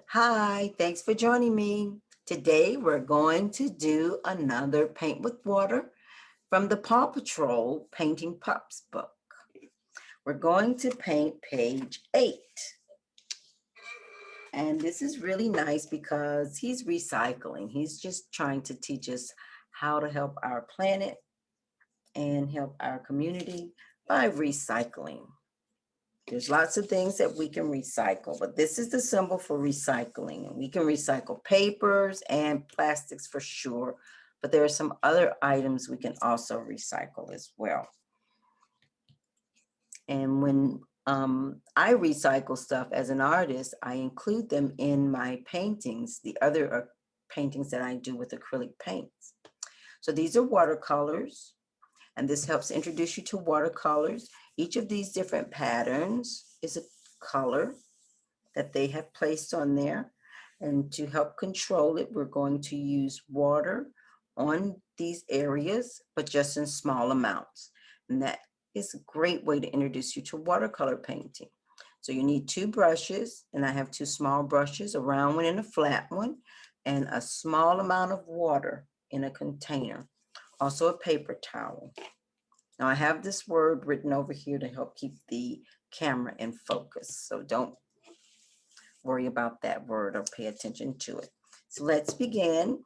Hi, thanks for joining me. Today we're going to do another paint with water from the Paw Patrol Painting Pups book. We're going to paint page 8. And this is really nice because he's recycling. He's just trying to teach us how to help our planet and help our community by recycling. There's lots of things that we can recycle, but this is the symbol for recycling. And we can recycle papers and plastics for sure, but there are some other items we can also recycle as well. And when I recycle stuff as an artist, I include them in my paintings, the other paintings that I do with acrylic paints. So these are watercolors, and this helps introduce you to watercolors. Each of these different patterns is a color that they have placed on there. And to help control it, we're going to use water on these areas, but just in small amounts. And that is a great way to introduce you to watercolor painting. So you need 2 brushes, and I have 2 small brushes, a round one and a flat one, and a small amount of water in a container. Also a paper towel. Now I have this word written over here to help keep the camera in focus. So don't worry about that word or pay attention to it. So let's begin.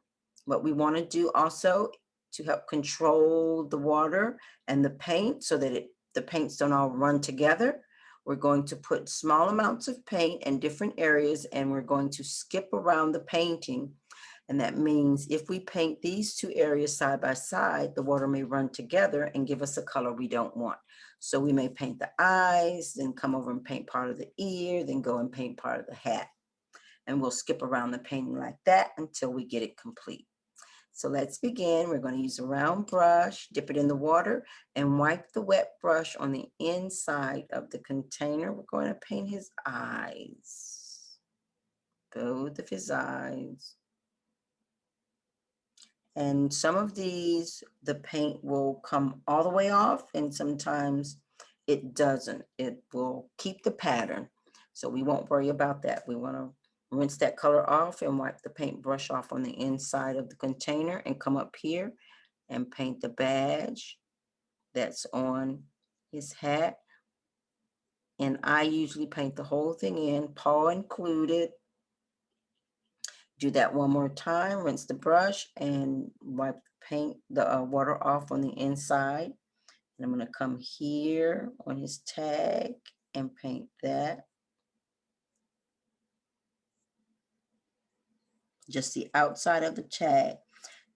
What we want to do also to help control the water and the paint so that the paints don't all run together. We're going to put small amounts of paint in different areas, and we're going to skip around the painting. And that means if we paint these 2 areas side by side, the water may run together and give us a color we don't want. So we may paint the eyes, then come over and paint part of the ear, then go and paint part of the hat. And we'll skip around the painting like that until we get it complete. So let's begin. We're going to use a round brush, dip it in the water, and wipe the wet brush on the inside of the container. We're going to paint his eyes, both of his eyes. And some of these, the paint will come all the way off, and sometimes it doesn't. It will keep the pattern. So we won't worry about that. We want to rinse that color off and wipe the paintbrush off on the inside of the container and come up here and paint the badge that's on his hat. And I usually paint the whole thing in, paw included. Do that one more time, rinse the brush and wipe the water off on the inside. And I'm going to come here on his tag and paint that. Just the outside of the tag,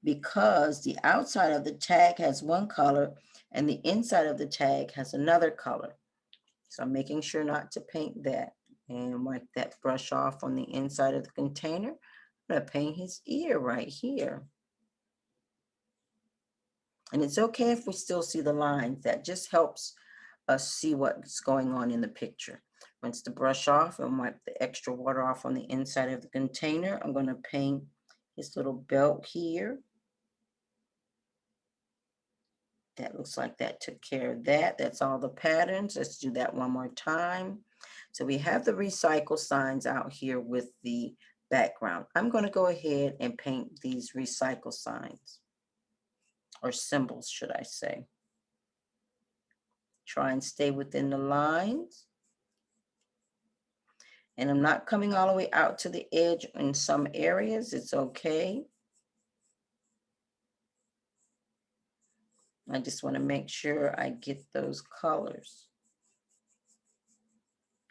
because the outside of the tag has one color and the inside of the tag has another color. So I'm making sure not to paint that, and wipe that brush off on the inside of the container. I'm going to paint his ear right here. And it's okay if we still see the lines. That just helps us see what's going on in the picture. Rinse the brush off and wipe the extra water off on the inside of the container. I'm going to paint his little belt here. That looks like that took care of that. That's all the patterns. Let's do that one more time. So we have the recycle signs out here with the background. I'm going to go ahead and paint these recycle signs, or symbols, should I say. Try and stay within the lines. And I'm not coming all the way out to the edge in some areas. It's okay. I just want to make sure I get those colors.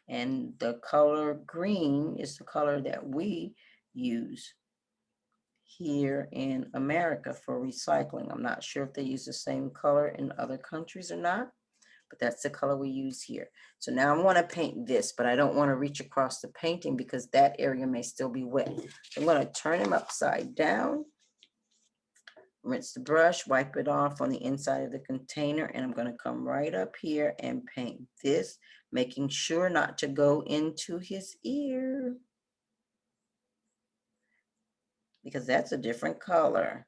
And the color green is the color that we use here in America for recycling. I'm not sure if they use the same color in other countries or not, but that's the color we use here. So now I want to paint this, but I don't want to reach across the painting because that area may still be wet. So I'm going to turn him upside down, rinse the brush, wipe it off on the inside of the container, and I'm going to come right up here and paint this, making sure not to go into his ear, because that's a different color.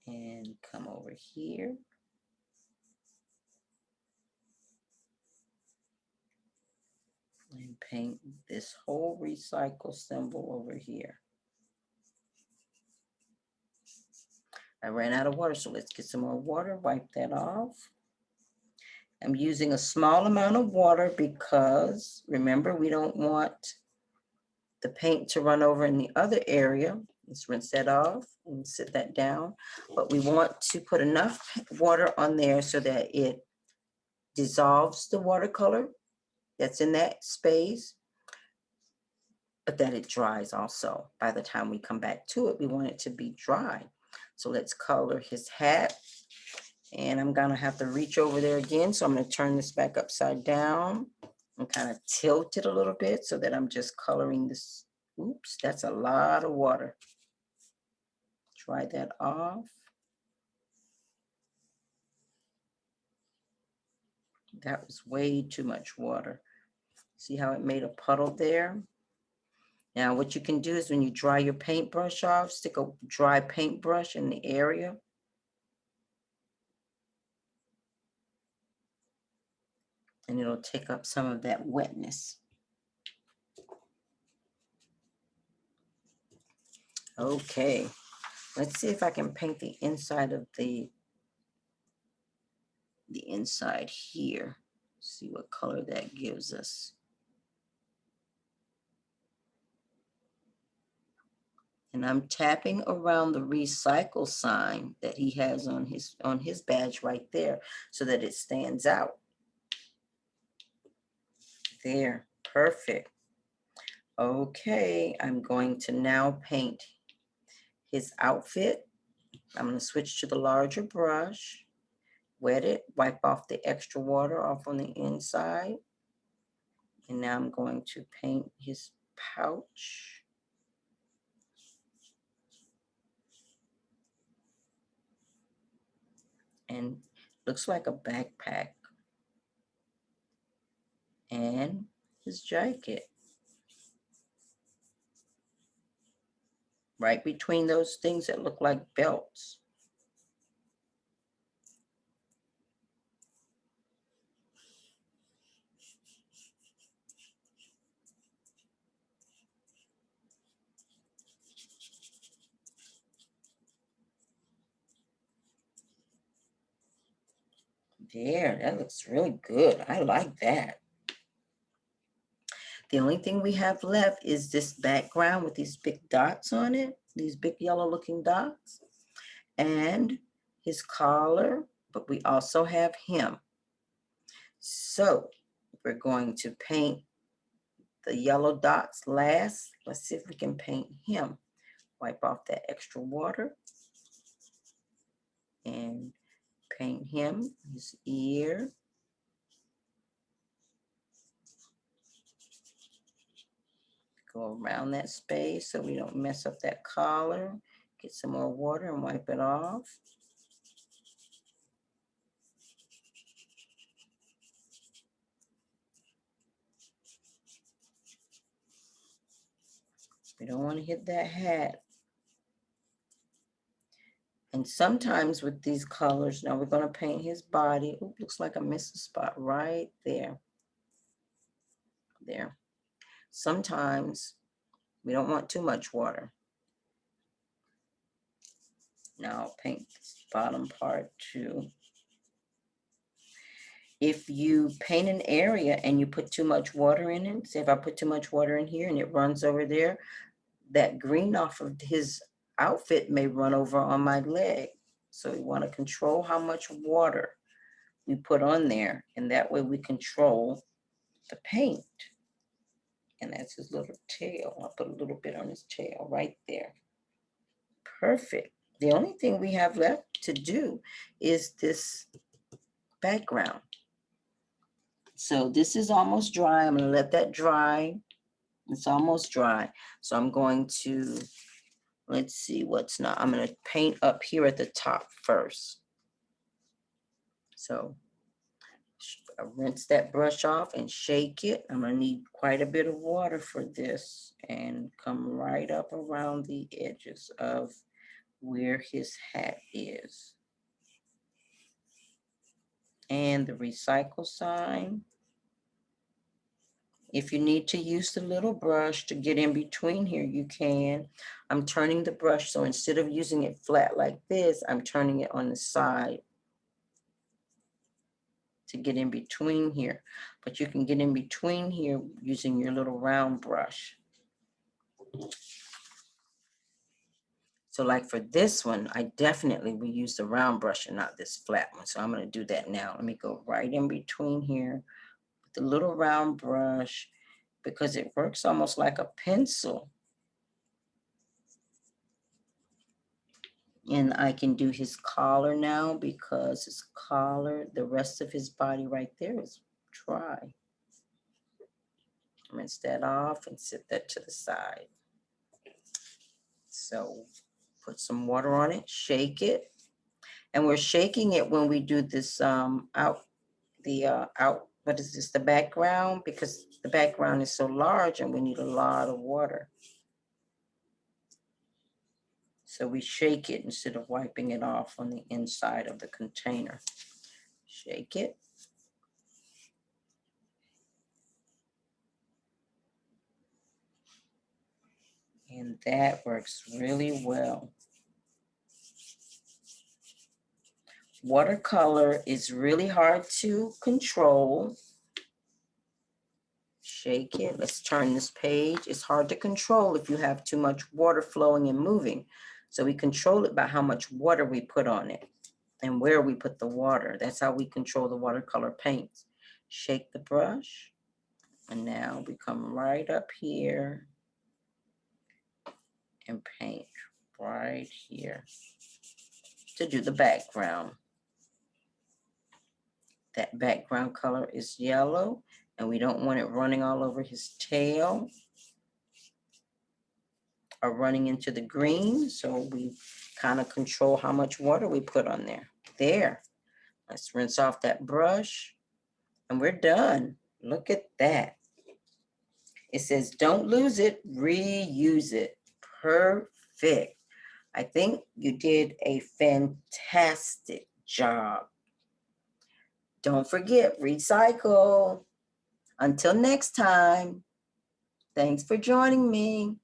And come over here. paint this whole recycle symbol over here. I ran out of water, so let's get some more water, wipe that off. I'm using a small amount of water because, remember, we don't want the paint to run over in the other area. Let's rinse that off and sit that down. But we want to put enough water on there so that it dissolves the watercolor that's in that space, but that it dries also. By the time we come back to it, we want it to be dry. So let's color his hat. And I'm gonna have to reach over there again. So I'm gonna turn this back upside down and kind of tilt it a little bit so that I'm just coloring this. Oops, that's a lot of water. Dry that off. That was way too much water. See how it made a puddle there? Now what you can do is when you dry your paintbrush off, stick a dry paintbrush in the area. And it'll take up some of that wetness. Okay, let's see if I can paint the inside of the inside here. See what color that gives us. And I'm tapping around the recycle sign that he has on his badge right there so that it stands out. There, perfect. Okay, I'm going to now paint his outfit. I'm going to switch to the larger brush, wet it, wipe off the extra water off on the inside. And now I'm going to paint his pouch. And looks like a backpack. And his jacket. Right between those things that look like belts. There, that looks really good. I like that. The only thing we have left is this background with these big dots on it, these big yellow looking dots, and his collar, but we also have him. So we're going to paint the yellow dots last. Let's see if we can paint him. Wipe off that extra water and paint him, his ear. Go around that space so we don't mess up that collar. Get some more water and wipe it off. We don't want to hit that hat. And sometimes with these colors, now we're going to paint his body. Ooh, looks like I missed a spot right there. There. Sometimes we don't want too much water. Now I'll paint this bottom part too. If you paint an area and you put too much water in it, say if I put too much water in here and it runs over there, that green off of his outfit may run over on my leg. So we want to control how much water we put on there, and that way we control the paint. And that's his little tail. I'll put a little bit on his tail right there. Perfect. The only thing we have left to do is this background. So this is almost dry. I'm going to let that dry. It's almost dry. So I'm going to, let's see what's not. I'm going to paint up here at the top first. So I rinse that brush off and shake it. I'm going to need quite a bit of water for this and come right up around the edges of where his hat is. And the recycle sign. If you need to use the little brush to get in between here, you can. I'm turning the brush, so instead of using it flat like this, I'm turning it on the side to get in between here. But you can get in between here using your little round brush. So like for this one, I definitely will use the round brush and not this flat one. So I'm going to do that now. Let me go right in between here with the little round brush because it works almost like a pencil. And I can do his collar now because his collar, the rest of his body right there is dry. Rinse that off and set that to the side. So put some water on it, shake it. And we're shaking it when we do this what is this, the background, because the background is so large and we need a lot of water. So we shake it instead of wiping it off on the inside of the container. Shake it. And that works really well. Watercolor is really hard to control. Shake it. Let's turn this page. It's hard to control if you have too much water flowing and moving. So we control it by how much water we put on it and where we put the water. That's how we control the watercolor paints. Shake the brush. And now we come right up here and paint right here to do the background. That background color is yellow, and we don't want it running all over his tail or running into the green. So we kind of control how much water we put on there. There. Let's rinse off that brush, and we're done. Look at that. It says, don't lose it, reuse it. Perfect. I think you did a fantastic job. Don't forget, recycle. Until next time, thanks for joining me.